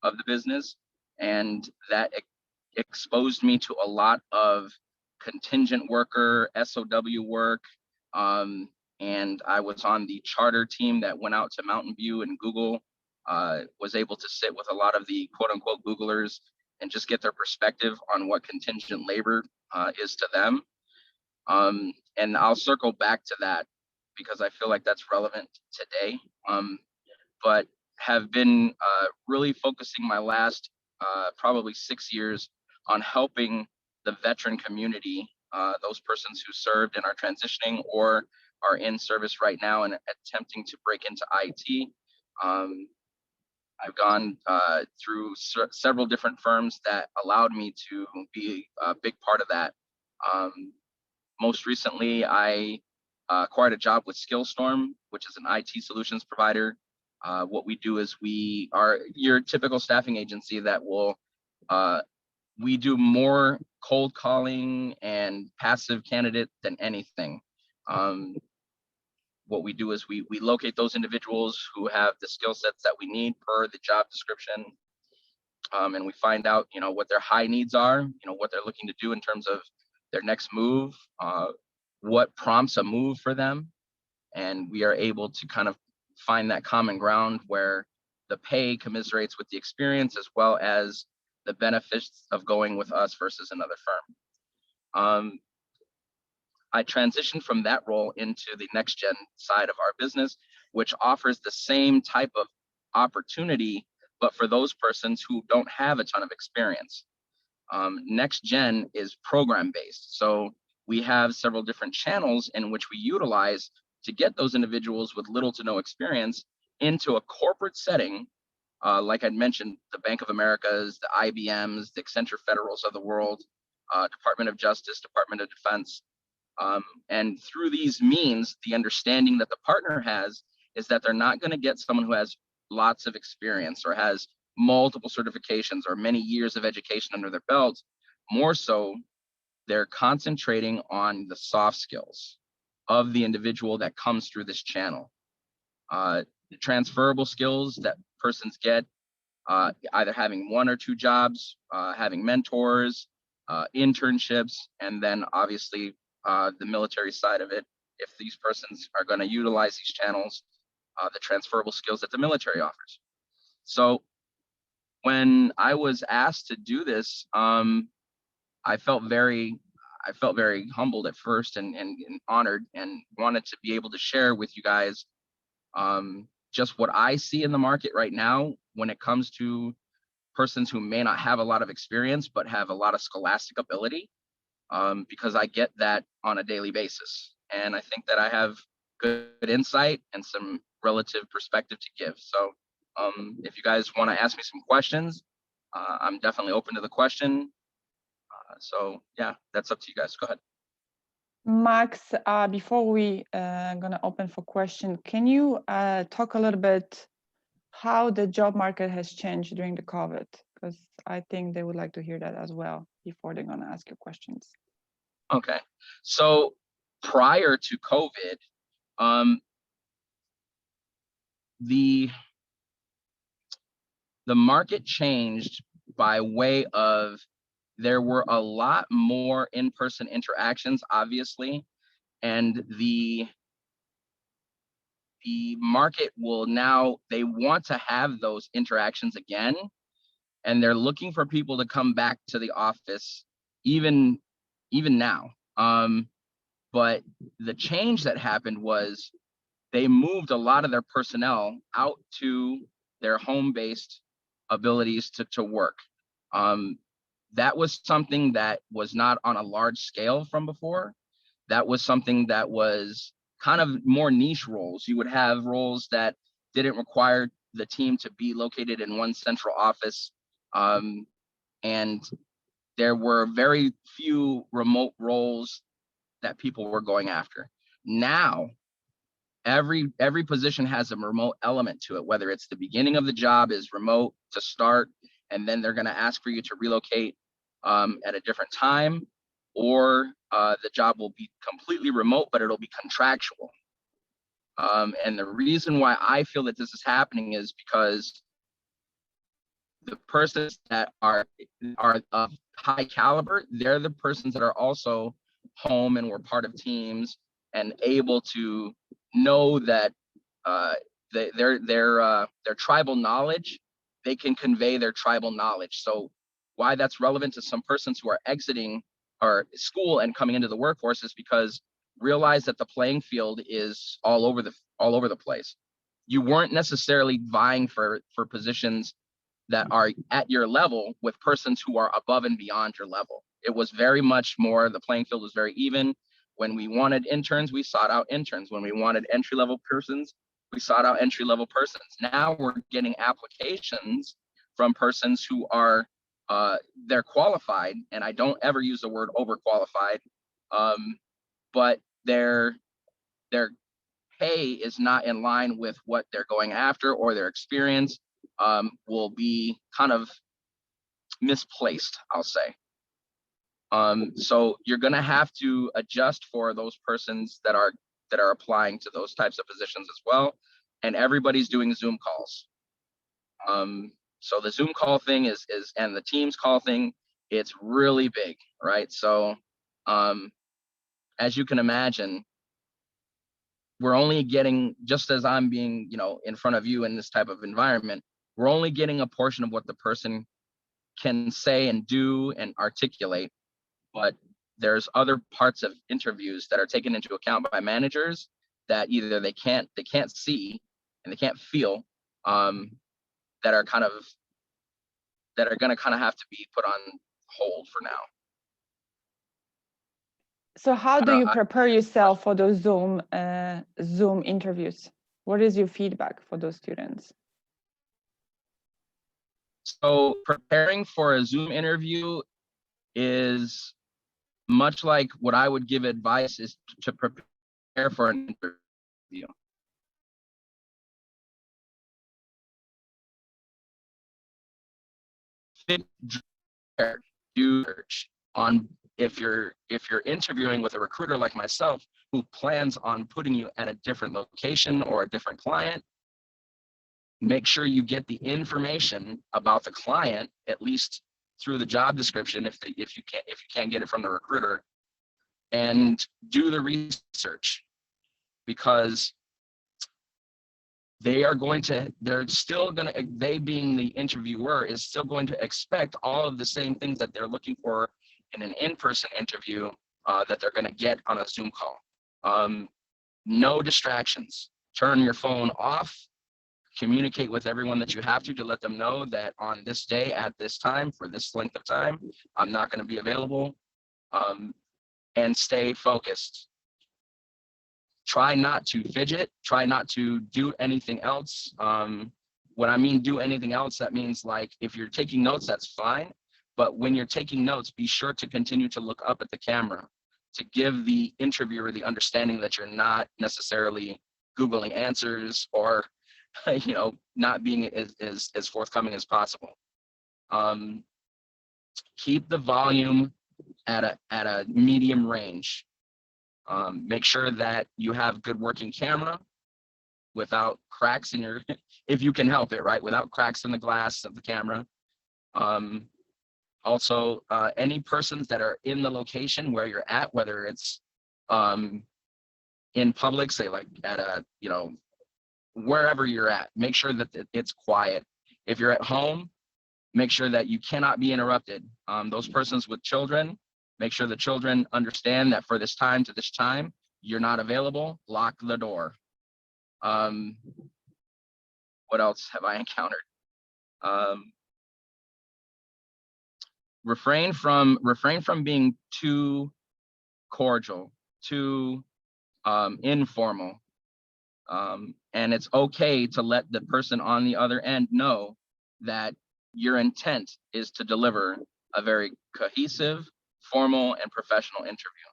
of the business, and that exposed me to a lot of contingent worker, SOW work, and I was on the charter team that went out to Mountain View and Google. Was able to sit with a lot of the quote unquote Googlers and just get their perspective on what contingent labor is to them. And I'll circle back to that because I feel like that's relevant today. But have been really focusing my last probably 6 years on helping the veteran community, those persons who served and are transitioning or are in service right now and attempting to break into IT. I've gone through several different firms that allowed me to be a big part of that. Most recently, I acquired a job with Skillstorm, which is an IT solutions provider. What we do is we are your typical staffing agency that will, we do more cold calling and passive candidate than anything. What we do is we locate those individuals who have the skill sets that we need per the job description. And we find out, what their high needs are, what they're looking to do in terms of their next move, what prompts a move for them. And we are able to kind of find that common ground where the pay commiserates with the experience as well as the benefits of going with us versus another firm. I transitioned from that role into the next gen side of our business, which offers the same type of opportunity, but for those persons who don't have a ton of experience. Next gen is program based. So we have several different channels in which we utilize to get those individuals with little to no experience into a corporate setting. Like I'd mentioned, the Bank of Americas, the IBMs, the Accenture Federals of the world, Department of Justice, Department of Defense. And through these means, the understanding that the partner has is that they're not going to get someone who has lots of experience or has multiple certifications or many years of education under their belt. More so, they're concentrating on the soft skills of the individual that comes through this channel. The transferable skills that persons get, either having one or two jobs, having mentors, internships, and then obviously the military side of it, if these persons are going to utilize these channels, the transferable skills that the military offers. So when I was asked to do this, I felt very humbled at first and honored, and wanted to be able to share with you guys just what I see in the market right now when it comes to persons who may not have a lot of experience but have a lot of scholastic ability. Because I get that on a daily basis. And I think that I have good insight and some relative perspective to give. So if you guys want to ask me some questions, I'm definitely open to the question. So yeah, that's up to you guys. Go ahead. Max, before we gonna open for question, can you talk a little bit how the job market has changed during the COVID? Because I think they would like to hear that as well before they're gonna ask you questions. Okay, so prior to COVID, the market changed by way of there were a lot more in-person interactions, obviously, and the market will now, they want to have those interactions again, and they're looking for people to come back to the office even now. But the change that happened was they moved a lot of their personnel out to their home-based abilities to work. That was something that was not on a large scale from before. That was something that was kind of more niche roles. You would have roles that didn't require the team to be located in one central office. And there were very few remote roles that people were going after. Now, every position has a remote element to it, whether it's the beginning of the job is remote to start, and then they're going to ask for you to relocate at a different time, or the job will be completely remote, but it'll be contractual. And the reason why I feel that this is happening is because the persons that are of high caliber, they're the persons that are also home and were part of teams and able to know that their tribal knowledge, they can convey their tribal knowledge. So why that's relevant to some persons who are exiting our school and coming into the workforce is because realize that the playing field is all over the place. You weren't necessarily vying for positions that are at your level with persons who are above and beyond your level. It was very much more, the playing field was very even. When we wanted interns, we sought out interns. When we wanted entry-level persons, we sought out entry-level persons. Now we're getting applications from persons who are they're qualified, and I don't ever use the word overqualified, but their pay is not in line with what they're going after, or their experience will be kind of misplaced, I'll say. So you're gonna have to adjust for those persons that are applying to those types of positions as well. And everybody's doing Zoom calls. So the Zoom call thing is and the Teams call thing, it's really big, right? So as you can imagine, we're only getting, just as I'm being, in front of you in this type of environment, we're only getting a portion of what the person can say and do and articulate. But there's other parts of interviews that are taken into account by managers that either they can't see and they can't feel, that are going to kind of have to be put on hold for now. So how do you prepare yourself for those Zoom interviews? What is your feedback for those students? So preparing for a Zoom interview is much like what I would give advice is to prepare for an interview. Do research on if you're interviewing with a recruiter like myself who plans on putting you at a different location or a different client, make sure you get the information about the client, at least through the job description, if you can't get it from the recruiter, and do the research, because they being the interviewer is still going to expect all of the same things that they're looking for in an in-person interview that they're going to get on a Zoom call. No distractions. Turn your phone off. Communicate with everyone that you have to let them know that on this day at this time for this length of time, I'm not going to be available, and stay focused. Try not to fidget, try not to do anything else. When I mean do anything else, that means like if you're taking notes, that's fine. But when you're taking notes, be sure to continue to look up at the camera to give the interviewer the understanding that you're not necessarily Googling answers or, not being as forthcoming as possible. Keep the volume at a medium range. Make sure that you have good working camera without cracks in your, if you can help it, right? Without cracks in the glass of the camera. Also, any persons that are in the location where you're at, whether it's in public, say like at a, wherever you're at, make sure that it's quiet. If you're at home, make sure that you cannot be interrupted. Those persons with children, make sure the children understand that for this time to this time, you're not available, lock the door. What else have I encountered? Refrain from being too cordial, too informal. And it's okay to let the person on the other end know that your intent is to deliver a very cohesive, formal, and professional interview.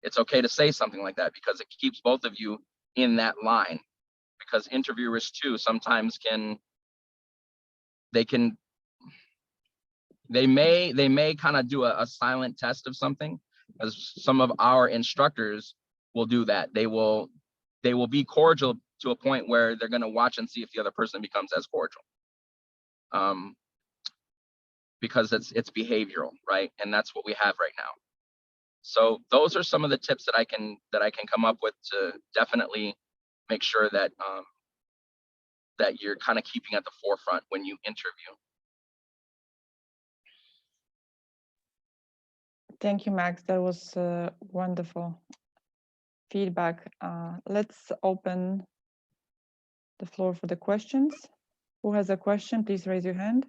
It's okay to say something like that because it keeps both of you in that line, because interviewers too sometimes they may kind of do a silent test of something, as some of our instructors will do that. They will be cordial to a point where they're going to watch and see if the other person becomes as cordial. because it's behavioral, right? And that's what we have right now. So those are some of the tips that I can come up with to definitely make sure that that you're kind of keeping at the forefront when you interview. Thank you, Max. That was wonderful feedback. Let's open the floor for the questions. Who has a question? Please raise your hand.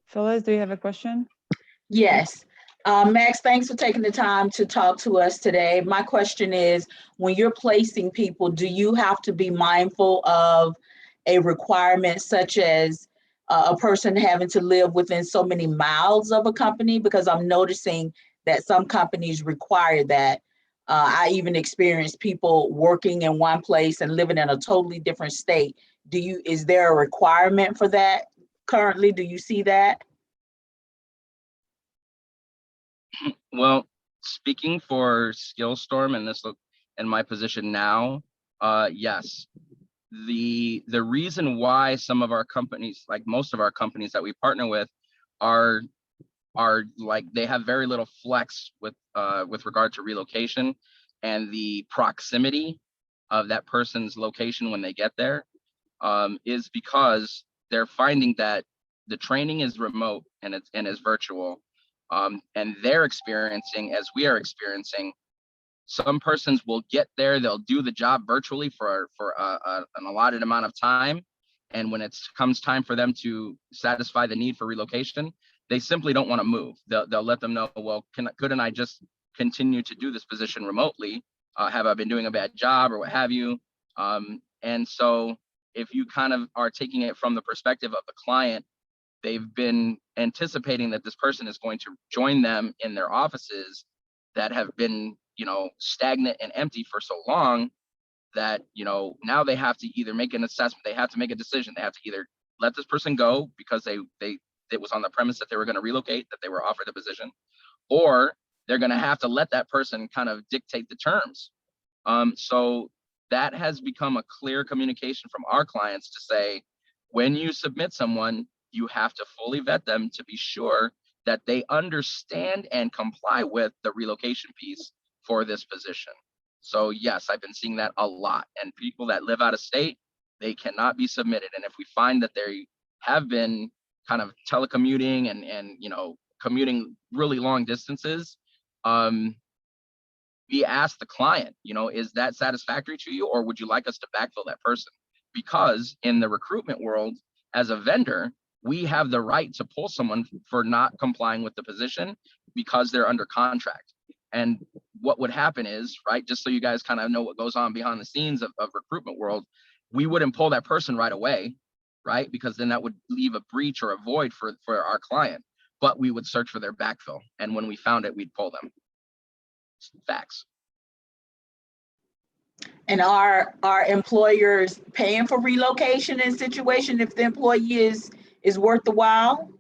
Phyllis, do you have a question? Yes. Max, thanks for taking the time to talk to us today. My question is, when you're placing people, do you have to be mindful of a requirement such as a person having to live within so many miles of a company? Because I'm noticing that some companies require that. I even experienced people working in one place and living in a totally different state. Is there a requirement for that currently? Do you see that? Well, speaking for Skillstorm and my position now, yes. The reason why some of our companies, like most of our companies that we partner with, are like they have very little flex with regard to relocation and the proximity of that person's location when they get there, is because they're finding that the training is remote and is virtual, and they're experiencing, as we are experiencing, some persons will get there, they'll do the job virtually for an allotted amount of time, and when it comes time for them to satisfy the need for relocation, they simply don't want to move. They'll let them know, well, couldn't I just continue to do this position remotely? Have I been doing a bad job or what have you? And so if you kind of are taking it from the perspective of the client, they've been anticipating that this person is going to join them in their offices that have been, stagnant and empty for so long that, now they have to either make an assessment, they have to make a decision, they have to either let this person go because it was on the premise that they were going to relocate, that they were offered the position, or they're going to have to let that person kind of dictate the terms. So that has become a clear communication from our clients to say, when you submit someone, you have to fully vet them to be sure that they understand and comply with the relocation piece for this position. So yes, I've been seeing that a lot. And people that live out of state, they cannot be submitted. And if we find that they have been kind of telecommuting and commuting really long distances, we ask the client, is that satisfactory to you, or would you like us to backfill that person? Because in the recruitment world, as a vendor, we have the right to pull someone for not complying with the position because they're under contract. And what would happen is, right, just so you guys kind of know what goes on behind the scenes of recruitment world, we wouldn't pull that person right away, right? Because then that would leave a breach or a void for our client, but we would search for their backfill. And when we found it, we'd pull them. Facts. And are employers paying for relocation in situation if the employee is worth the while?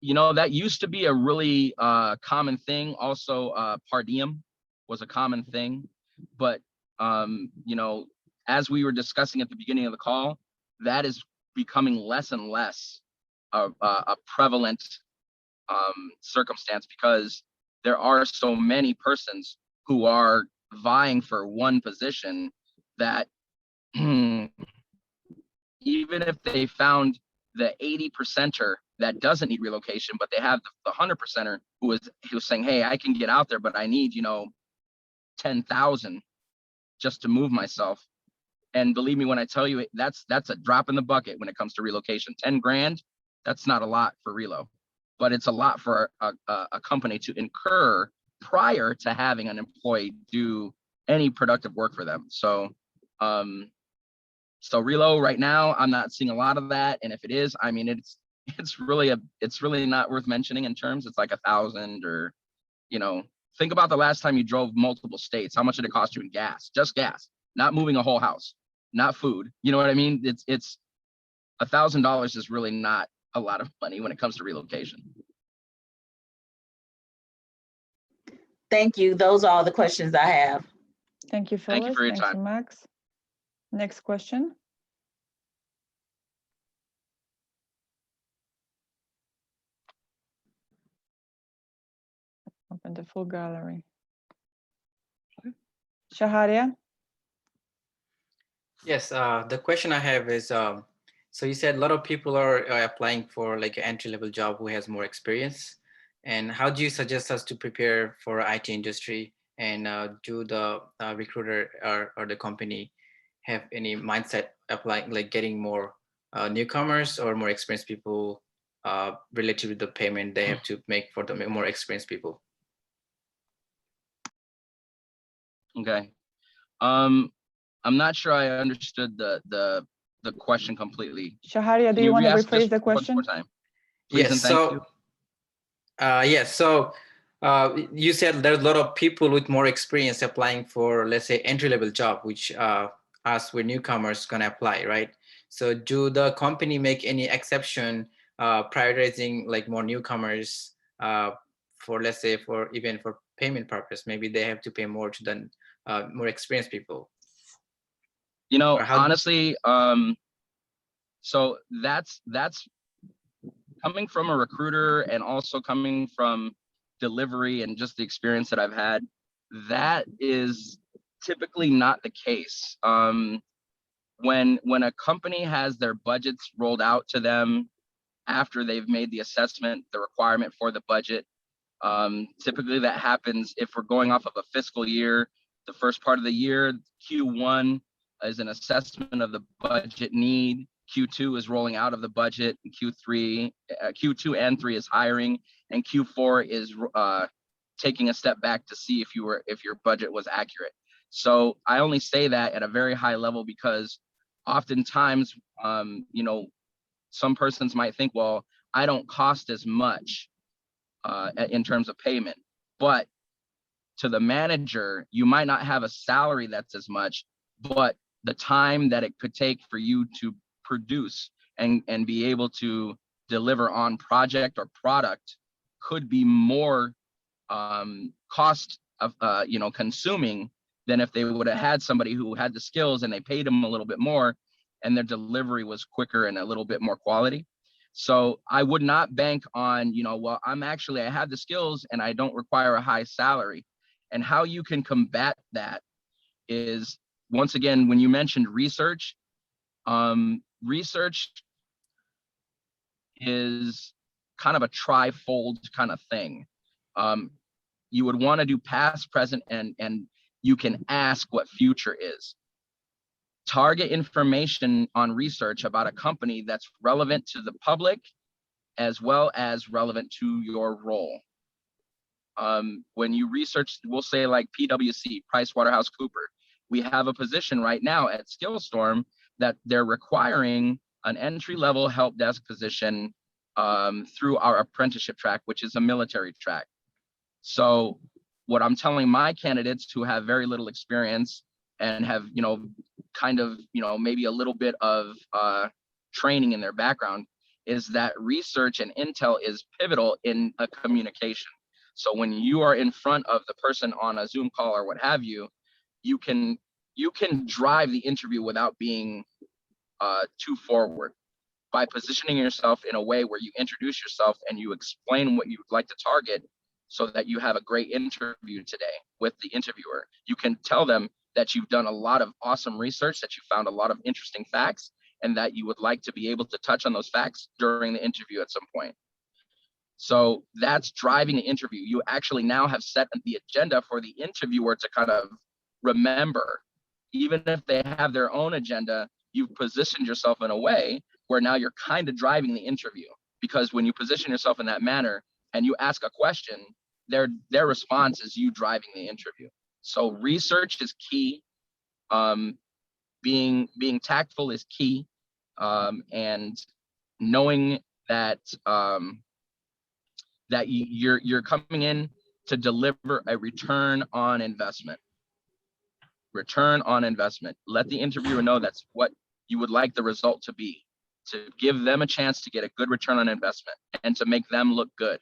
That used to be a really common thing. Also, per diem was a common thing. But, as we were discussing at the beginning of the call, that is becoming less and less a prevalent circumstance, because there are so many persons who are vying for one position that even if they found the 80%er that doesn't need relocation, but they have the 100%er who is saying, hey, I can get out there, but I need 10,000 just to move myself. And believe me when I tell you, that's a drop in the bucket when it comes to relocation. 10 grand, that's not a lot for relo, but it's a lot for a company to incur prior to having an employee do any productive work for them. So relo right now, I'm not seeing a lot of that. And if it is, I mean, it's really not worth mentioning in terms. It's like 1,000, or, think about the last time you drove multiple states. How much did it cost you in gas? Just gas, not moving a whole house, not food. You know what I mean? It's $1,000 is really not a lot of money when it comes to relocation. Thank you. Those are all the questions I have. Thank you, Phyllis. Thank you for your Thanks, time. Max. Next question. open the full gallery. Shaharia? Yes, the question I have is, so you said a lot of people are applying for like an entry-level job who has more experience. And how do you suggest us to prepare for IT industry? And do the recruiter or the company have any mindset applying, like getting more newcomers or more experienced people related to the payment they have to make for the more experienced people? Okay. I'm not sure I understood the question completely. Shaharia, do Can you want to re-ask rephrase just the once question? more time? Please Yes. and thank you. Yes. So you said there's a lot of people with more experience applying for, let's say, entry-level job, which us, we're newcomers, gonna apply, right? So do the company make any exception, prioritizing like more newcomers for, let's say, for even for payment purpose? Maybe they have to pay more to the more experienced people. You know, Or how- honestly, so that's coming from a recruiter and also coming from delivery and just the experience that I've had. That is typically not the case. When a company has their budgets rolled out to them after they've made the assessment, the requirement for the budget, typically that happens if we're going off of a fiscal year. The first part of the year, Q1 is an assessment of the budget need. Q2 is rolling out of the budget. Q2 and 3 is hiring, and Q4 is taking a step back to see if your budget was accurate. So I only say that at a very high level because oftentimes, some persons might think, well, I don't cost as much in terms of payment, but to the manager, you might not have a salary that's as much, but the time that it could take for you to produce and be able to deliver on project or product could be more cost of consuming than if they would have had somebody who had the skills and they paid them a little bit more and their delivery was quicker and a little bit more quality. So I would not bank on, well, I have the skills and I don't require a high salary. And how you can combat that is, once again, when you mentioned research, research is kind of a tri-fold kind of thing. You would want to do past, present, and you can ask what future is. Target information on research about a company that's relevant to the public as well as relevant to your role. When you research, we'll say like PwC, PricewaterhouseCoopers, we have a position right now at Skillstorm that they're requiring an entry-level help desk position through our apprenticeship track, which is a military track. So what I'm telling my candidates who have very little experience and have, maybe a little bit of training in their background is that research and intel is pivotal in a communication. So when you are in front of the person on a Zoom call or what have you, you can drive the interview without being too forward by positioning yourself in a way where you introduce yourself and you explain what you would like to target so that you have a great interview today with the interviewer. You can tell them that you've done a lot of awesome research, that you found a lot of interesting facts, and that you would like to be able to touch on those facts during the interview at some point. So that's driving the interview. You actually now have set the agenda for the interviewer to kind of remember. Even if they have their own agenda, you've positioned yourself in a way where now you're kind of driving the interview. Because when you position yourself in that manner and you ask a question, their response is you driving the interview. So research is key. Being tactful is key. And knowing that that you're coming in to deliver a return on investment. Return on investment. Let the interviewer know that's what you would like the result to be, to give them a chance to get a good return on investment and to make them look good.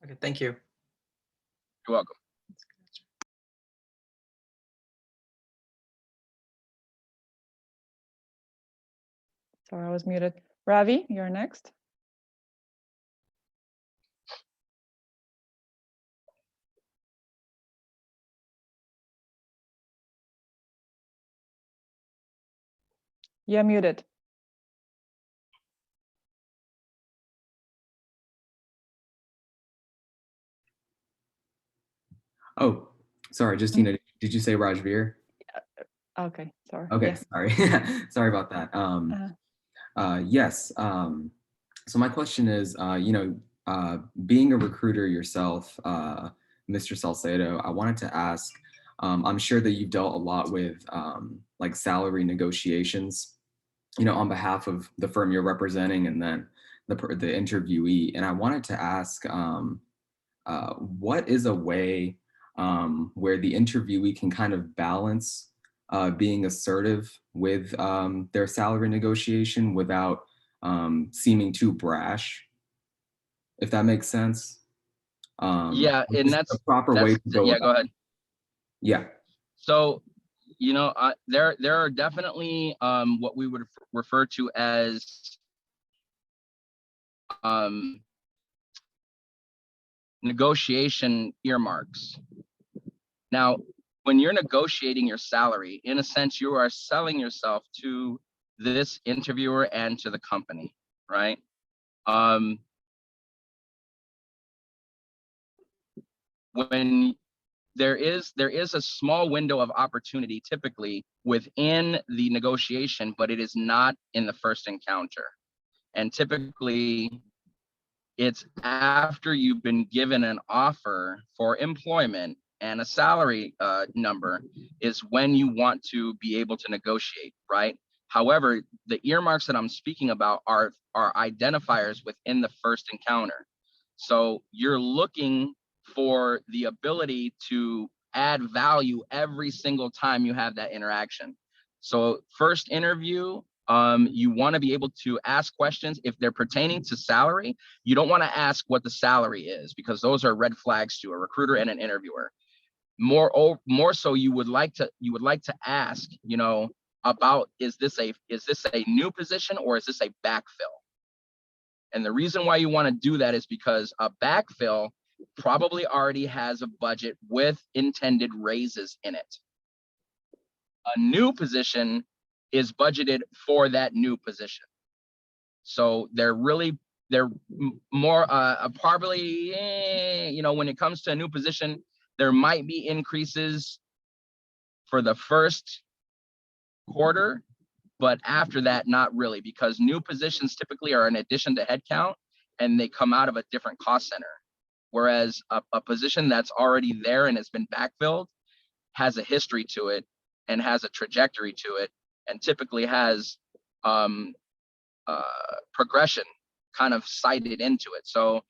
Okay, thank you. You're welcome. Sorry, I was muted. Ravi, you're next. You're muted. Oh, sorry, Justina, did you say Rajveer? Okay, sorry. Okay, Yeah. sorry. Sorry about that. Yes. So my question is, being a recruiter yourself, Mr. Salcedo, I wanted to ask, I'm sure that you've dealt a lot with like salary negotiations, on behalf of the firm you're representing and then the interviewee. And I wanted to ask, what is a way where the interviewee can kind of balance being assertive with their salary negotiation without seeming too brash, if that makes sense? Yeah, and Just a proper way to go yeah, about go ahead. it. Yeah. So, there are definitely what we would refer to as negotiation earmarks. Now, when you're negotiating your salary, in a sense, you are selling yourself to this interviewer and to the company, right? When there is a small window of opportunity typically within the negotiation, but it is not in the first encounter. And typically it's after you've been given an offer for employment and a salary number is when you want to be able to negotiate, right? However, the earmarks that I'm speaking about are identifiers within the first encounter. So you're looking for the ability to add value every single time you have that interaction. So first interview, you want to be able to ask questions if they're pertaining to salary. You don't want to ask what the salary is because those are red flags to a recruiter and an interviewer. More so, you would like to ask, about is this a new position or is this a backfill? And the reason why you want to do that is because a backfill probably already has a budget with intended raises in it. A new position is budgeted for that new position. So they're more probably, when it comes to a new position, there might be increases for the first quarter, but after that, not really, because new positions typically are an addition to headcount and they come out of a different cost center. Whereas a position that's already there and has been backfilled has a history to it and has a trajectory to it and typically has progression kind of cited into it. So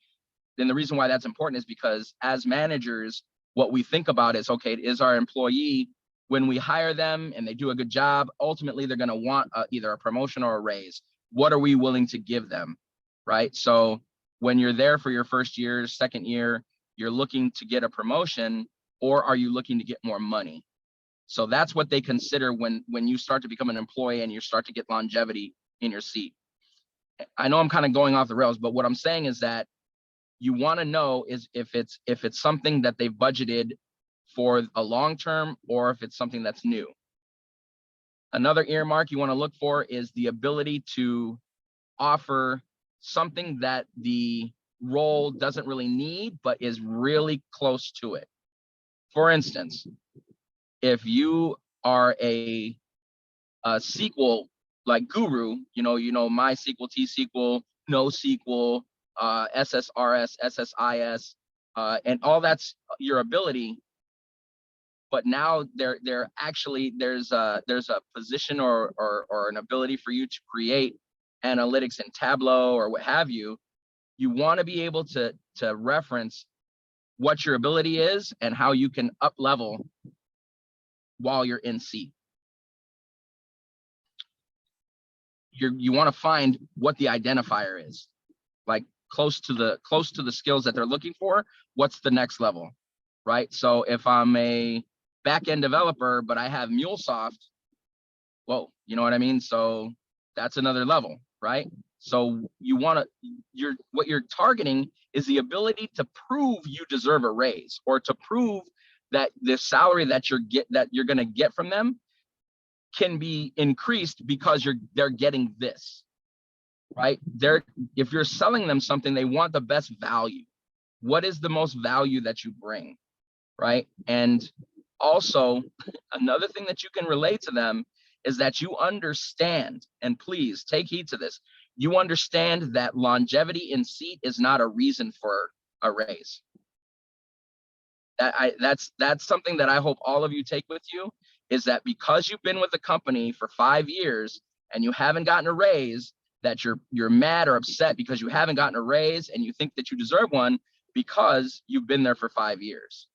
then the reason why that's important is because as managers, what we think about is, okay, is our employee, when we hire them and they do a good job, ultimately they're going to want either a promotion or a raise. What are we willing to give them, right? So when you're there for your first year, second year, you're looking to get a promotion, or are you looking to get more money? So that's what they consider when you start to become an employee and you start to get longevity in your seat. I know I'm kind of going off the rails, but what I'm saying is that you want to know is if it's something that they've budgeted for a long term or if it's something that's new. Another earmark you want to look for is the ability to offer something that the role doesn't really need, but is really close to it. For instance, if you are a SQL like guru, MySQL, T-SQL, NoSQL, SSRS, SSIS, and all that's your ability. But now there's a position or an ability for you to create analytics in Tableau or what have you. You want to be able to reference what your ability is and how you can up level while you're in seat. You want to find what the identifier is, like close to the skills that they're looking for. What's the next level, right? So if I'm a back-end developer, but I have MuleSoft, well, you know what I mean? So that's another level, right? So what you're targeting is the ability to prove you deserve a raise or to prove that the salary that you're going to get from them can be increased because they're getting this, right? If you're selling them something, they want the best value. What is the most value that you bring, right? And also, another thing that you can relate to them is that you understand, and please take heed to this, you understand that longevity in seat is not a reason for a raise. That's something that I hope all of you take with you, is that because you've been with the company for 5 years and you haven't gotten a raise, that you're mad or upset because you haven't gotten a raise, and you think that you deserve one because you've been there for 5 years.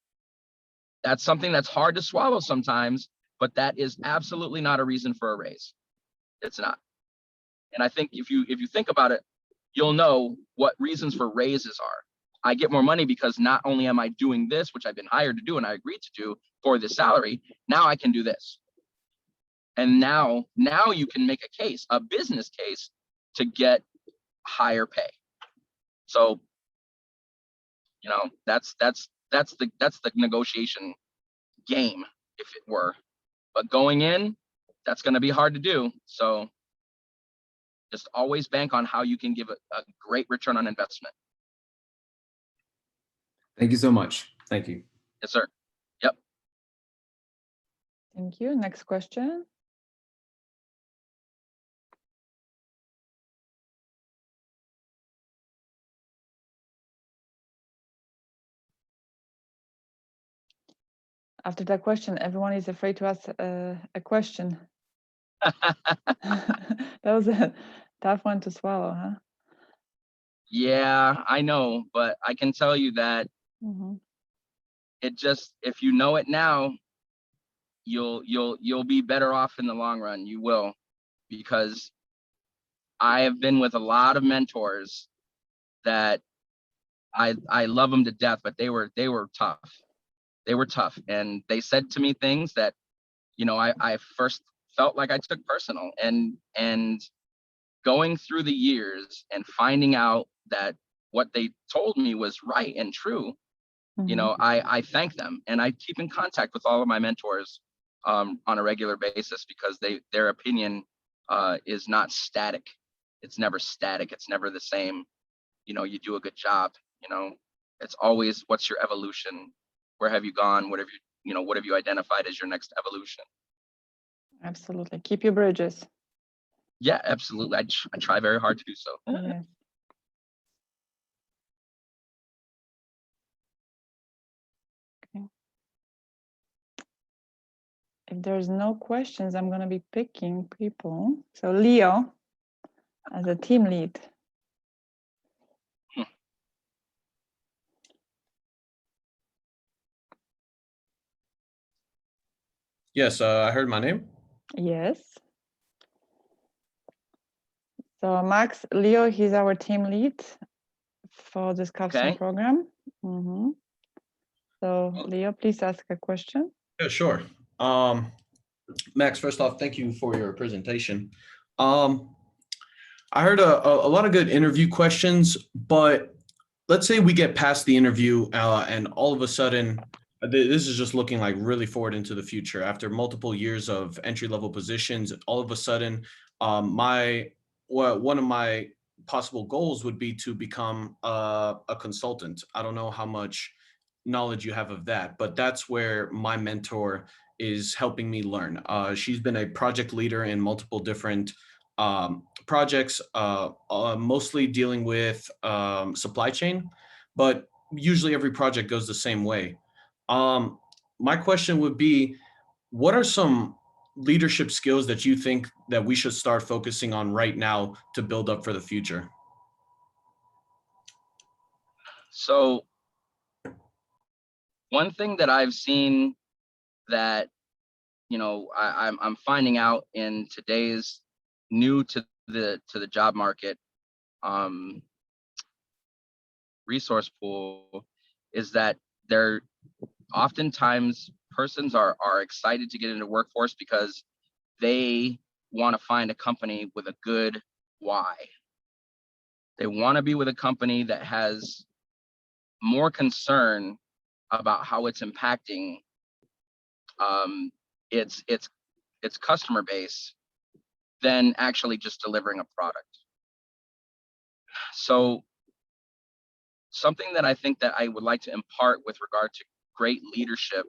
That's something that's hard to swallow sometimes, but that is absolutely not a reason for a raise. It's not. And I think if you think about it, you'll know what reasons for raises are. I get more money because not only am I doing this, which I've been hired to do and I agreed to do for this salary, now I can do this. And now you can make a case, a business case, to get higher pay. So, you know, that's the negotiation game, if it were. But going in, that's going to be hard to do. So just always bank on how you can give a great return on investment. Thank you so much. Thank you. Yes, sir. Yep. Thank you. Next question. After that question, everyone is afraid to ask a question. That was a tough one to swallow, huh? Yeah, I know, but I can tell you that it just, if you know it now, you'll be better off in the long run. You will, because I have been with a lot of mentors that I love them to death, but they were tough. They were tough, and they said to me things that, you know, I first felt like I took personal, and going through the years and finding out that what they told me was right and true, you know, I thank them, and I keep in contact with all of my mentors on a regular basis, because their opinion is not static. It's never static. It's never the same. You know, you do a good job. You know, it's always, what's your evolution? Where have you gone? What have you identified as your next evolution? Absolutely. Keep your bridges. Yeah, absolutely. I try very hard to do so. Yes. Okay. If there's no questions, I'm going to be picking people. So Leo, as a team lead. Yes, I heard my name. Yes. So Max, Leo, he's our team lead for this Capstone program. So Leo, please ask a question. Yeah, sure. Max, first off, thank you for your presentation. I heard a lot of good interview questions, but let's say we get past the interview and all of a sudden, this is just looking like really forward into the future. After multiple years of entry-level positions, all of a sudden, one of my possible goals would be to become a consultant. I don't know how much knowledge you have of that, but that's where my mentor is helping me learn. She's been a project leader in multiple different projects, mostly dealing with supply chain, but usually every project goes the same way. My question would be, what are some leadership skills that you think that we should start focusing on right now to build up for the future? So one thing that I've seen that, you know, I'm finding out in today's new to the job market resource pool is that they're oftentimes persons are excited to get into workforce because they want to find a company with a good why. They want to be with a company that has more concern about how it's impacting its its customer base than actually just delivering a product. So something that I think that I would like to impart with regard to great leadership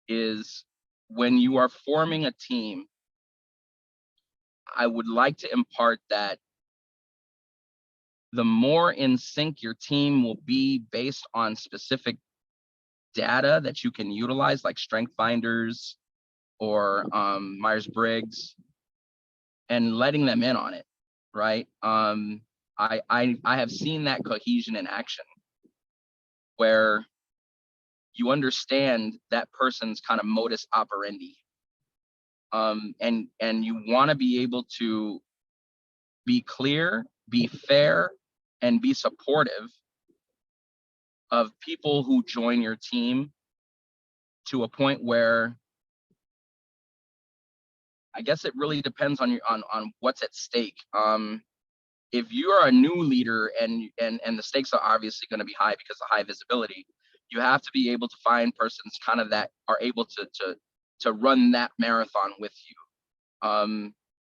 is when you are forming a team, I would like to impart that the more in sync your team will be based on specific data that you can utilize, like strength finders or Myers-Briggs, and letting them in on it, right? I have seen that cohesion in action, where you understand that person's kind of modus operandi, and you want to be able to be clear, be fair, and be supportive of people who join your team to a point where I guess it really depends on what's at stake. If you are a new leader and the stakes are obviously going to be high because of high visibility, you have to be able to find persons kind of that are able to run that marathon with you.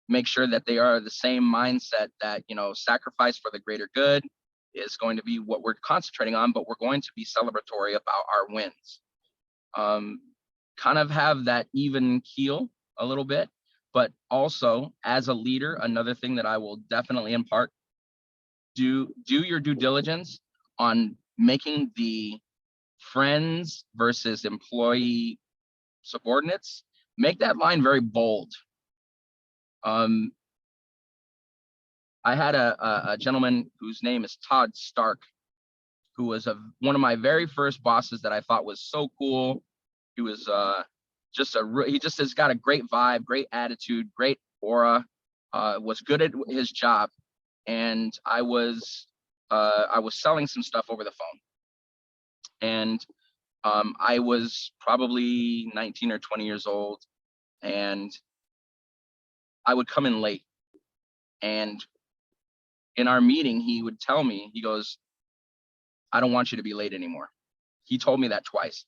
Make sure that they are the same mindset that, you know, sacrifice for the greater good is going to be what we're concentrating on, but we're going to be celebratory about our wins. Kind of have that even keel a little bit, but also as a leader, another thing that I will definitely impart, do your due diligence on making the friends versus employee subordinates, make that line very bold. I had a gentleman whose name is Todd Stark, who was one of my very first bosses that I thought was so cool. He was he just has got a great vibe, great attitude, great aura, was good at his job. And I was selling some stuff over the phone. And I was probably 19 or 20 years old, and I would come in late. And in our meeting, he would tell me, he goes, "I don't want you to be late anymore." He told me that twice.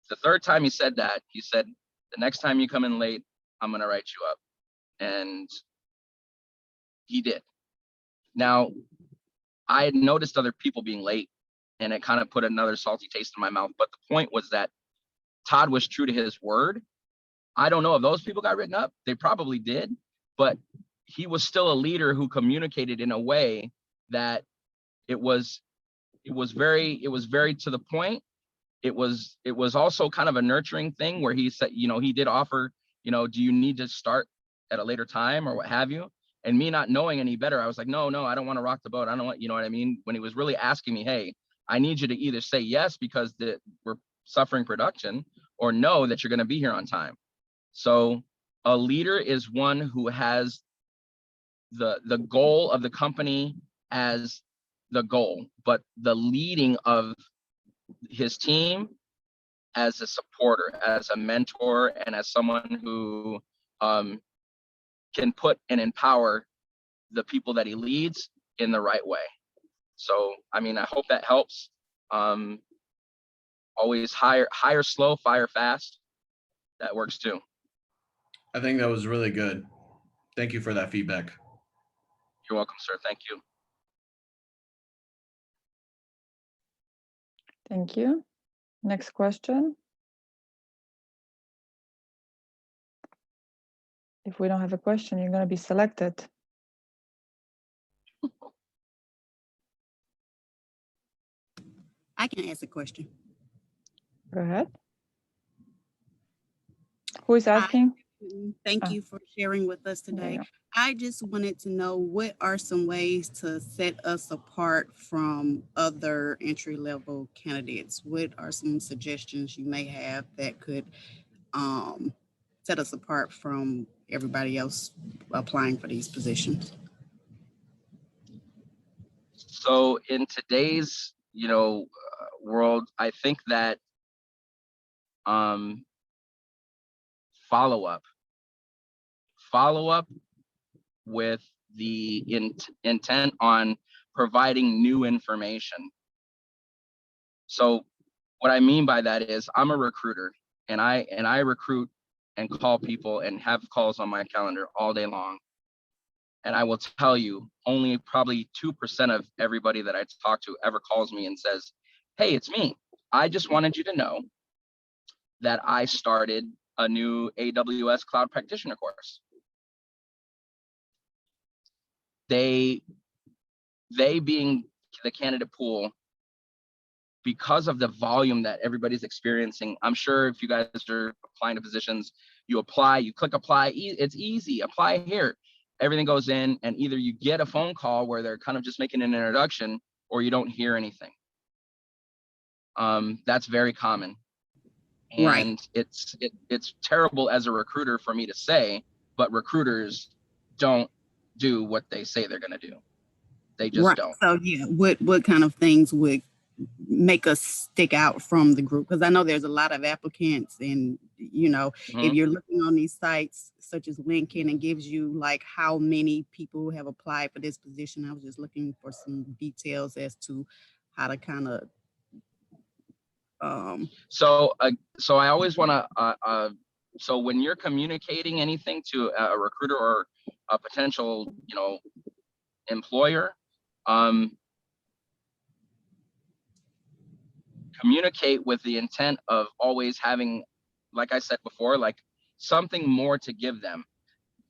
The third time he said that, he said, "The next time you come in late, I'm going to write you up." And he did. Now, I had noticed other people being late, and it kind of put another salty taste in my mouth. But the point was that Todd was true to his word. I don't know if those people got written up. They probably did, but he was still a leader who communicated in a way that it was very to the point. It was also kind of a nurturing thing where he said, you know, he did offer, you know, do you need to start at a later time or what have you? And me not knowing any better, I was like, no, I don't want to rock the boat. I don't want, you know what I mean? When he was really asking me, hey, I need you to either say yes because we're suffering production, or no, that you're going to be here on time. So a leader is one who has the goal of the company as the goal, but the leading of his team as a supporter, as a mentor, and as someone who can put and empower the people that he leads in the right way. So, I mean, I hope that helps. Always hire slow, fire fast. That works too. I think that was really good. Thank you for that feedback. You're welcome, sir. Thank you. Thank you. Next question. If we don't have a question, you're going to be selected. I can ask a question. Go ahead. Who is asking? Thank you for sharing with us today. I just wanted to know, what are some ways to set us apart from other entry-level candidates? What are some suggestions you may have that could set us apart from everybody else applying for these positions? So in today's, you know, world, I think that follow up with the intent on providing new information. So what I mean by that is, I'm a recruiter, and I recruit and call people and have calls on my calendar all day long. And I will tell you, only probably 2% of everybody that I talk to ever calls me and says, hey, it's me. I just wanted you to know that I started a new AWS cloud practitioner course. They being the candidate pool, because of the volume that everybody's experiencing, I'm sure if you guys are applying to positions, you apply, you click apply, it's easy, apply here. Everything goes in, and either you get a phone call where they're kind of just making an introduction, or you don't hear anything. That's very common. And Right. it's terrible as a recruiter for me to say, but recruiters don't do what they say they're going to do. They just Right. don't. So yeah, what kind of things would make us stick out from the group? Because I know there's a lot of applicants, and if you're looking on these sites such as LinkedIn, and gives you like how many people have applied for this position. I was just looking for some details as to how to kind of So I always want to so when you're communicating anything to a recruiter or a potential employer, communicate with the intent of always having, like I said before, like something more to give them.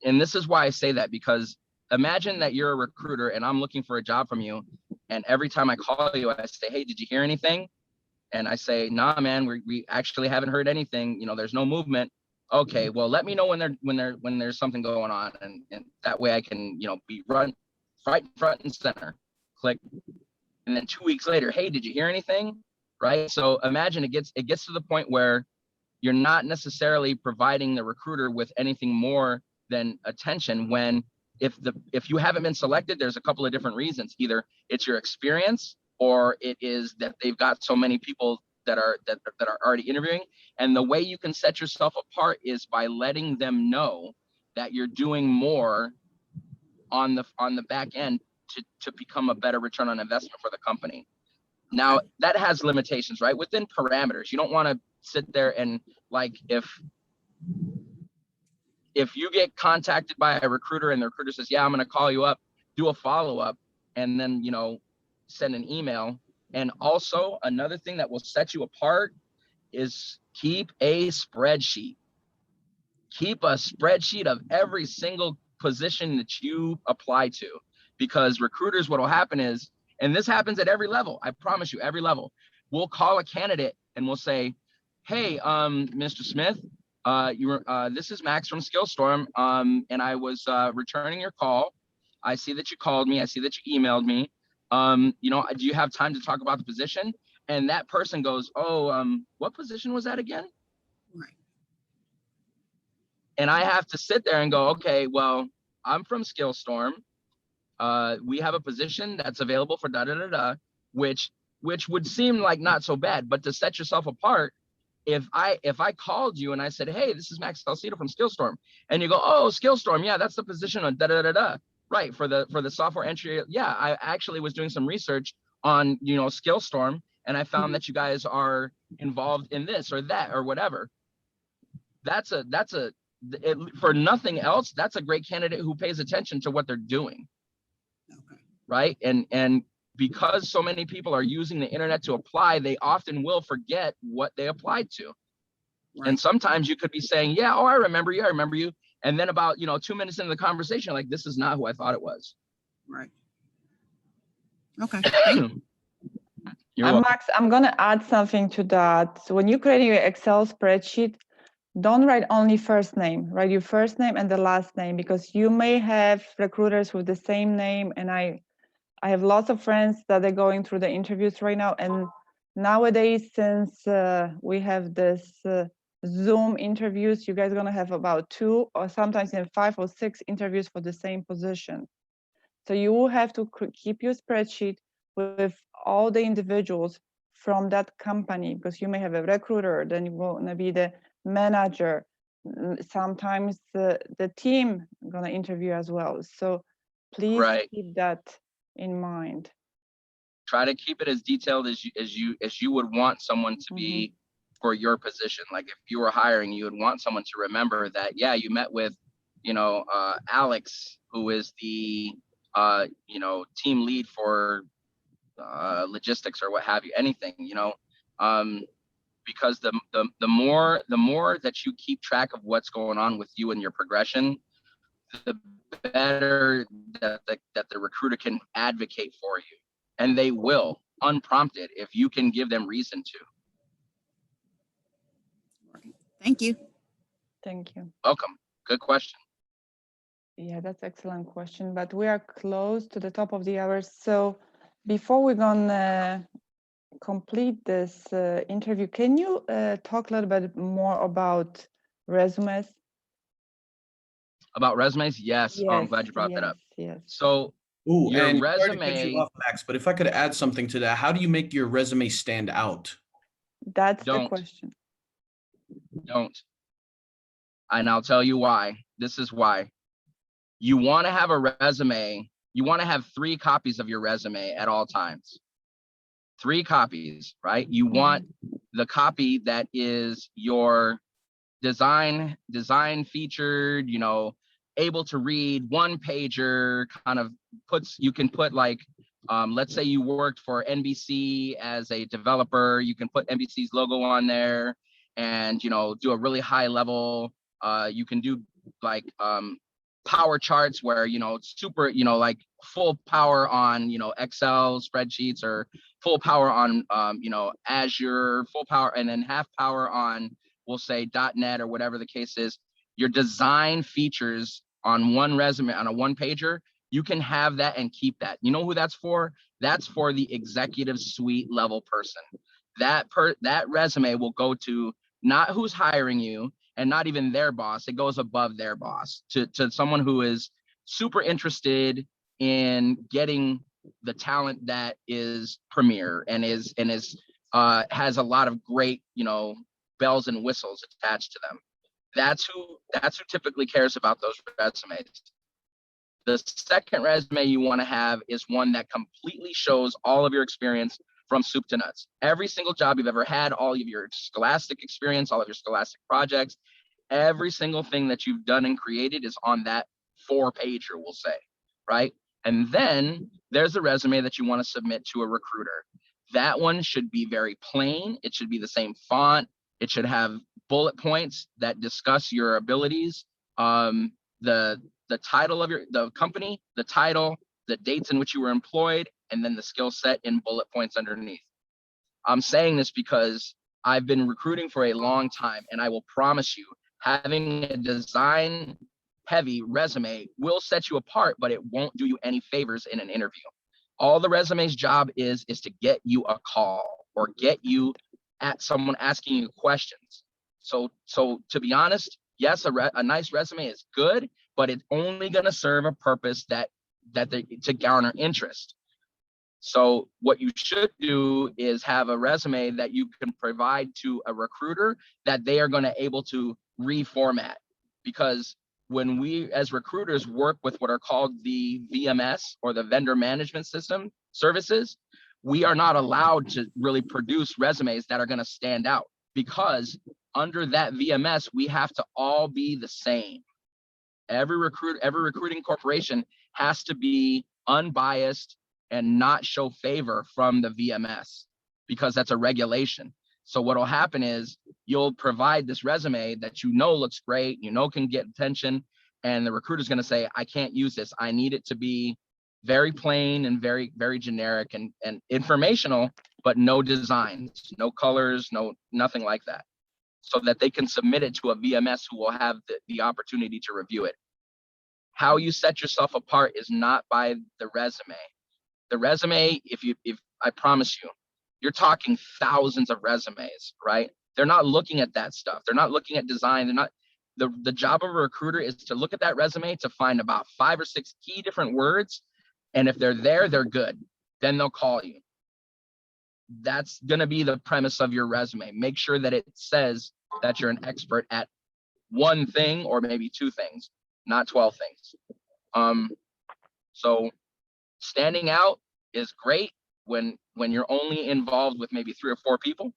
And this is why I say that, because imagine that you're a recruiter and I'm looking for a job from you, and every time I call you, I say, hey, did you hear anything? And I say, nah, man, we actually haven't heard anything. There's no movement. Okay, well, let me know when there's something going on, and that way I can, be right front and center. Click. And then 2 weeks later, hey, did you hear anything? Right. So imagine it gets to the point where you're not necessarily providing the recruiter with anything more than attention. When if you haven't been selected, there's a couple of different reasons. Either it's your experience, or it is that they've got so many people that are already interviewing. And the way you can set yourself apart is by letting them know that you're doing more on the back end to become a better return on investment for the company. Now, that has limitations, right? Within parameters. You don't want to sit there and, like, if you get contacted by a recruiter and the recruiter says, yeah, I'm going to call you up, do a follow-up, and then, send an email. And also another thing that will set you apart is keep a spreadsheet. Keep a spreadsheet of every single position that you apply to, because recruiters, what will happen is, and this happens at every level, I promise you, every level, we'll call a candidate and we'll say, hey, Mr. Smith, this is Max from Skillstorm, and I was returning your call. I see that you called me. I see that you emailed me. Do you have time to talk about the position? And that person goes, oh, what position was that again? Right. And I have to sit there and go, okay, well, I'm from Skillstorm. We have a position that's available for which would seem like not so bad, but to set yourself apart, if I called you and I said, hey, this is Max Salcido from Skillstorm, and you go, oh, Skillstorm, yeah, that's the position on right, for the software entry. Yeah, I actually was doing some research on Skillstorm, and I found that you guys are involved in this or that or whatever. For nothing else, that's a great candidate who pays attention to what they're doing. Okay. Right. And because so many people are using the internet to apply, they often will forget what they applied to. Right. And sometimes you could be saying, yeah, oh, I remember you. And then about 2 minutes into the conversation, like, this is not who I thought it was. Right. Okay. Max, I'm going to add something to that. So when you create your Excel spreadsheet, don't write only first name, write your first name and the last name, because you may have recruiters with the same name. And I have lots of friends that are going through the interviews right now. And nowadays, since we have this Zoom interviews, you guys are going to have about 2 or sometimes even 5 or 6 interviews for the same position. So you will have to keep your spreadsheet with all the individuals from that company, because you may have a recruiter, then you will be the manager. Sometimes the team going to interview as well. So please keep that in mind. Try to keep it as detailed as you would want someone to be for your position. Like if you were hiring, you would want someone to remember that, yeah, you met with, Alex, who is the, team lead for logistics or what have you, anything, because the more that you keep track of what's going on with you and your progression, the better that the recruiter can advocate for you, and they will, unprompted, if you can give them reason to. Thank you. Thank you. Welcome. Good question. Yeah, that's excellent question, but we are close to the top of the hour. So before we're gonna complete this interview, can you talk a little bit more about resumes? About resumes? Yes. Yes, Oh, I'm glad you brought that up. Yes. So Ooh, your and sorry to cut resume, you off, Max, but if I could add something to that, how do you make your resume stand out? That's the Don't. question. don't. And I'll tell you why. This is why. You want to have a resume. You want to have 3 copies of your resume at all times. 3 copies, right? You want the copy that is your design featured, able to read, one pager, kind of you can put like, let's say you worked for NBC as a developer, you can put NBC's logo on there and, do a really high level. You can do like power charts where, it's super, like full power on, Excel spreadsheets, or full power on, Azure, full power, and then half power on, we'll say .NET or whatever the case is. Your design features on one resume, on a one pager, you can have that and keep that. You know who that's for? That's for the executive suite level person. That resume will go to not who's hiring you and not even their boss. It goes above their boss to someone who is super interested in getting the talent that is premier and is has a lot of great, bells and whistles attached to them. That's who typically cares about those resumes. The second resume you want to have is one that completely shows all of your experience from soup to nuts. Every single job you've ever had, all of your scholastic experience, all of your scholastic projects, every single thing that you've done and created is on that 4-pager, we'll say, right? And then there's a resume that you want to submit to a recruiter. That one should be very plain. It should be the same font. It should have bullet points that discuss your abilities, the title of the company, the title, the dates in which you were employed, and then the skill set in bullet points underneath. I'm saying this because I've been recruiting for a long time, and I will promise you, having a design heavy resume will set you apart, but it won't do you any favors in an interview. All the resume's job is to get you a call or get you at someone asking you questions. So to be honest, yes, a nice resume is good, but it's only going to serve a purpose to garner interest. So what you should do is have a resume that you can provide to a recruiter that they are going to able to reformat. Because when we as recruiters work with what are called the VMS, or the vendor management system services, we are not allowed to really produce resumes that are going to stand out, because under that VMS, we have to all be the same. Every recruiting corporation has to be unbiased and not show favor from the VMS, because that's a regulation. So what will happen is you'll provide this resume that looks great, can get attention, and the recruiter's going to say, I can't use this. I need it to be very plain and very, very generic and informational, but no designs, no colors, nothing like that, so that they can submit it to a VMS who will have the opportunity to review it. How you set yourself apart is not by the resume. The resume, if I promise you, you're talking thousands of resumes, right? They're not looking at that stuff. They're not looking at design. They're not. The job of a recruiter is to look at that resume to find about 5 or 6 key different words. And if they're there, they're good. Then they'll call you. That's going to be the premise of your resume. Make sure that it says that you're an expert at one thing or maybe 2 things, not 12 things. So standing out is great when you're only involved with maybe 3 or 4 people.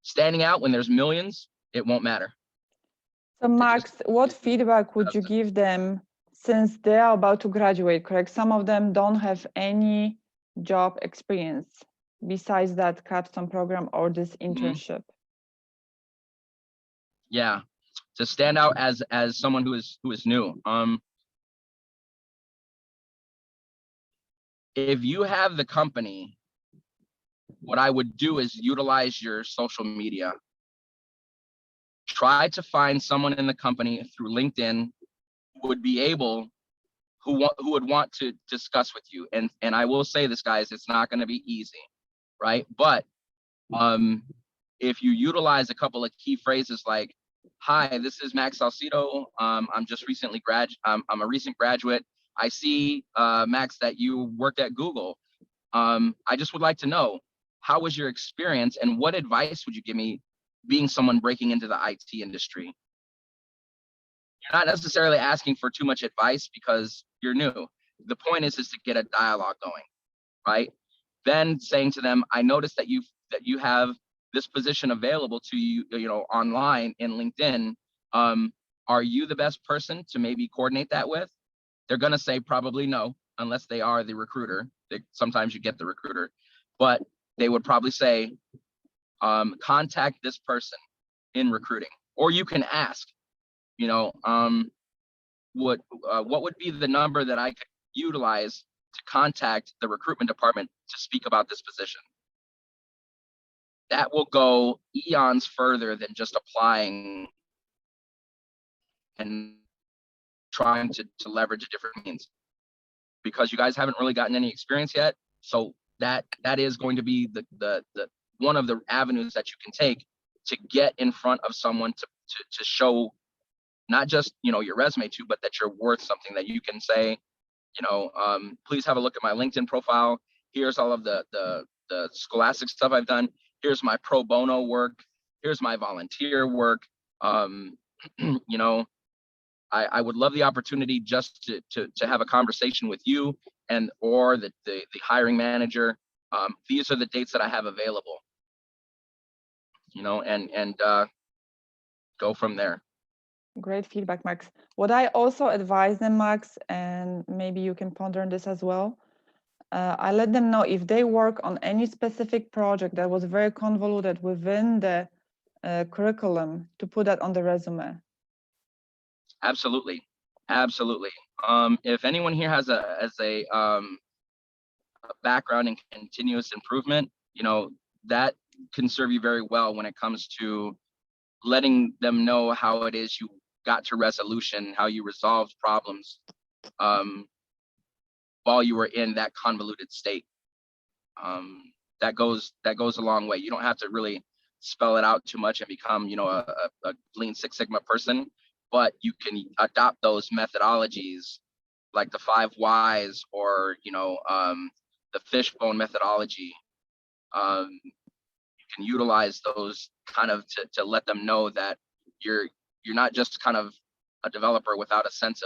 Standing out when there's millions, it won't matter. So Max, what feedback would you give them since they are about to graduate, correct? Some of them don't have any job experience besides that Capstone program or this internship. Yeah, to stand out as someone who is new. If you have the company, what I would do is utilize your social media. Try to find someone in the company through LinkedIn who would be able, who would want to discuss with you. And I will say this, guys, it's not going to be easy, right? But if you utilize a couple of key phrases like, "Hi, this is Max Salcido. I'm just recently I'm a recent graduate. I see, Max, that you worked at Google. I just would like to know, how was your experience and what advice would you give me being someone breaking into the IT industry?" You're not necessarily asking for too much advice because you're new. The point is to get a dialogue going, right? Then saying to them, "I noticed that you have this position available to you, online in LinkedIn. Are you the best person to maybe coordinate that with?" They're gonna say probably no, unless they are the recruiter. Sometimes you get the recruiter, but they would probably say, "Contact this person in recruiting," or you can ask, what would be the number that I could utilize to contact the recruitment department to speak about this position? That will go eons further than just applying and trying to leverage a different means, because you guys haven't really gotten any experience yet. So that is going to be the one of the avenues that you can take to get in front of someone to show not just your resume to, but that you're worth something, that you can say, please have a look at my LinkedIn profile. Here's all of the scholastic stuff I've done. Here's my pro bono work. Here's my volunteer work. I would love the opportunity just to have a conversation with you or the hiring manager. These are the dates that I have available, and go from there. Great feedback, Max. What I also advise them, Max, and maybe you can ponder on this as well, I let them know if they work on any specific project that was very convoluted within the curriculum, to put that on the resume. Absolutely. If anyone here has a background in continuous improvement, that can serve you very well when it comes to letting them know how it is you got to resolution, how you resolved problems while you were in that convoluted state. That goes a long way. You don't have to really spell it out too much and become, a Lean Six Sigma person, but you can adopt those methodologies like the 5 whys or, the fishbone methodology. You can utilize those kind of to let them know that you're not just kind of a developer without a sense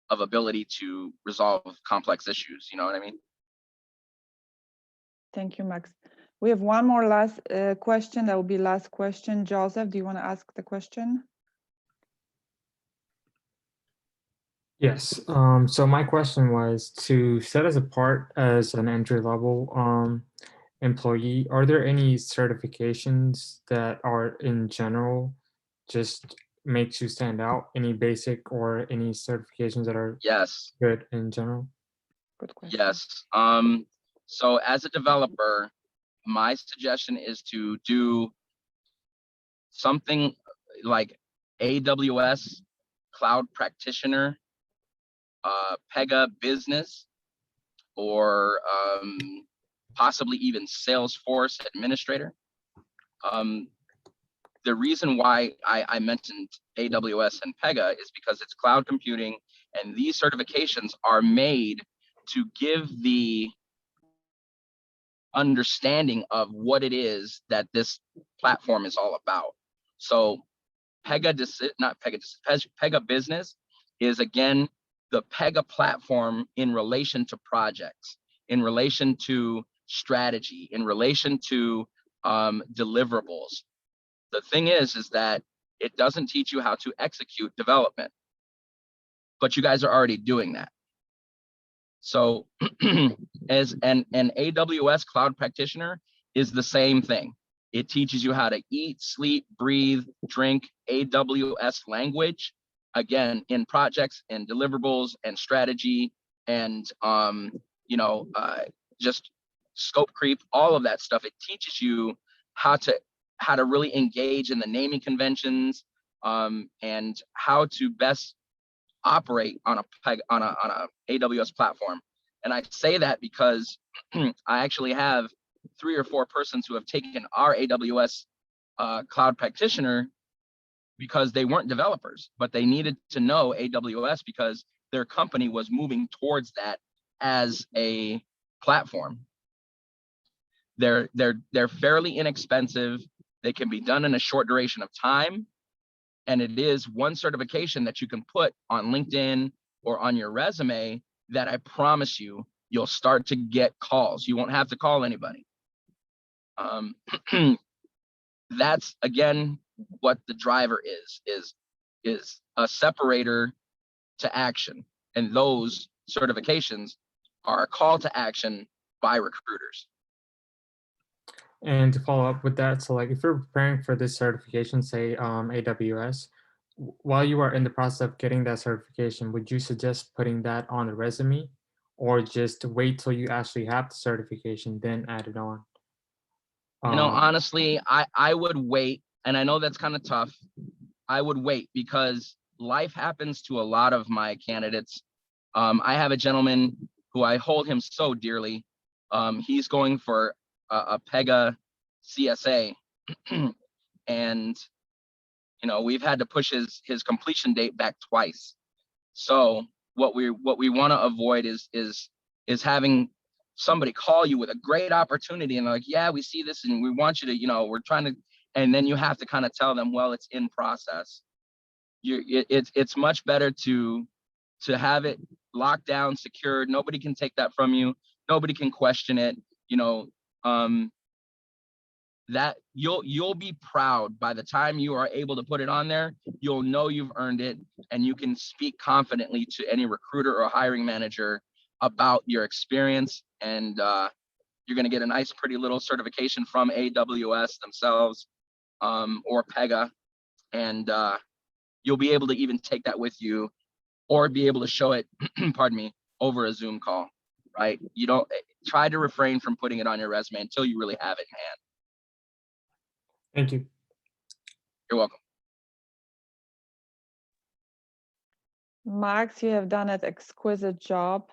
of ability to resolve complex issues. You know what I mean? Thank you, Max. We have one more last question. That will be last question. Joseph, do you want to ask the question? Yes. So my question was, to set us apart as an entry-level employee, are there any certifications that are in general just makes you stand out? Any basic or any certifications that are good in general? Good question. Yes. So as a developer, my suggestion is to do something like AWS Cloud Practitioner, Pega Business, or possibly even Salesforce Administrator. The reason why I mentioned AWS and Pega is because it's cloud computing, and these certifications are made to give the understanding of what it is that this platform is all about. So Pega Business is, again, the Pega platform in relation to projects, in relation to strategy, in relation to deliverables. The thing is that it doesn't teach you how to execute development, but you guys are already doing that. So as an AWS cloud practitioner is the same thing. It teaches you how to eat, sleep, breathe, drink AWS language, again, in projects and deliverables and strategy and, just scope creep, all of that stuff. It teaches you how to really engage in the naming conventions, and how to best operate on a AWS platform. And I say that because I actually have 3 or 4 persons who have taken our AWS cloud practitioner because they weren't developers, but they needed to know AWS because their company was moving towards that as a platform. They're fairly inexpensive. They can be done in a short duration of time. And it is one certification that you can put on LinkedIn or on your resume that I promise you'll start to get calls. You won't have to call anybody. That's again what the driver is a separator to action. And those certifications are a call to action by recruiters. And to follow up with that, so like if you're preparing for this certification, say AWS, while you are in the process of getting that certification, would you suggest putting that on the resume, or just wait till you actually have the certification, then add it on? Honestly, I would wait, and I know that's kind of tough. I would wait because life happens to a lot of my candidates. I have a gentleman who I hold him so dearly. He's going for a PEGA CSA, and we've had to push his completion date back twice. So what we want to avoid is having somebody call you with a great opportunity and like, yeah, we see this and we want you to, we're trying to, and then you have to kind of tell them, well, it's in process. It's much better to have it locked down, secured. Nobody can take that from you. Nobody can question it. That you'll be proud by the time you are able to put it on there. You'll know you've earned it, and you can speak confidently to any recruiter or hiring manager about your experience. And you're going to get a nice, pretty little certification from AWS themselves, or PEGA, and you'll be able to even take that with you, or be able to show it, pardon me, over a Zoom call. Right? You don't try to refrain from putting it on your resume until you really have it in hand. Thank you. You're welcome. Max, you have done an exquisite job.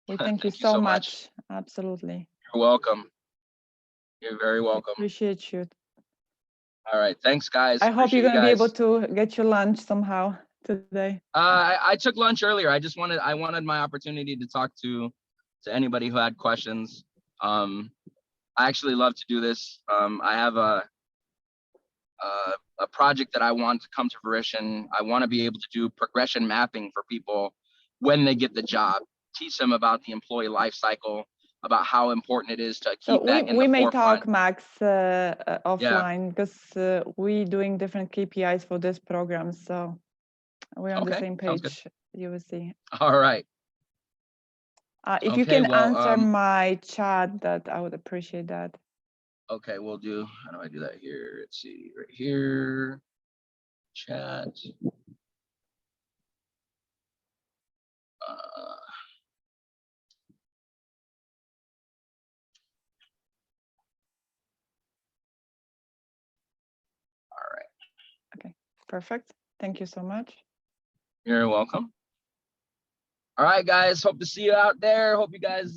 We thank you Thank you so so much. Absolutely. You're welcome. You're very welcome. Appreciate you. All right. Thanks, guys. I hope you're Appreciate going to be you able guys. to get your lunch somehow today. I took lunch earlier. I wanted my opportunity to talk to anybody who had questions. I actually love to do this. I have a project that I want to come to fruition. I want to be able to do progression mapping for people when they get the job, teach them about the employee life cycle, about how important it is to keep that in the forefront. We may talk, Max, offline, because we're doing different KPIs for this program. So we're on the same page. You will see. All right. If you can answer my chat, that I would appreciate that. Okay, we'll do. How do I do that here? Let's see, right here. Chat. All right. Okay, perfect. Thank you so much. You're welcome. All right, guys. Hope to see you out there. Hope you guys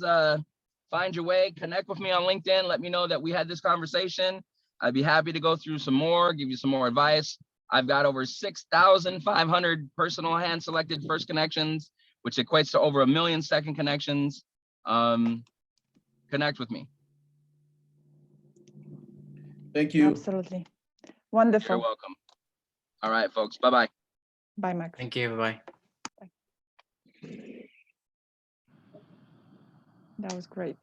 find your way. Connect with me on LinkedIn. Let me know that we had this conversation. I'd be happy to go through some more, give you some more advice. I've got over 6,500 personal hand-selected first connections, which equates to over 1 million second connections. Connect with me. Thank you. Absolutely. Wonderful. You're welcome. All right, folks. Bye-bye. Bye, Max. Thank you. Bye-bye. That was great.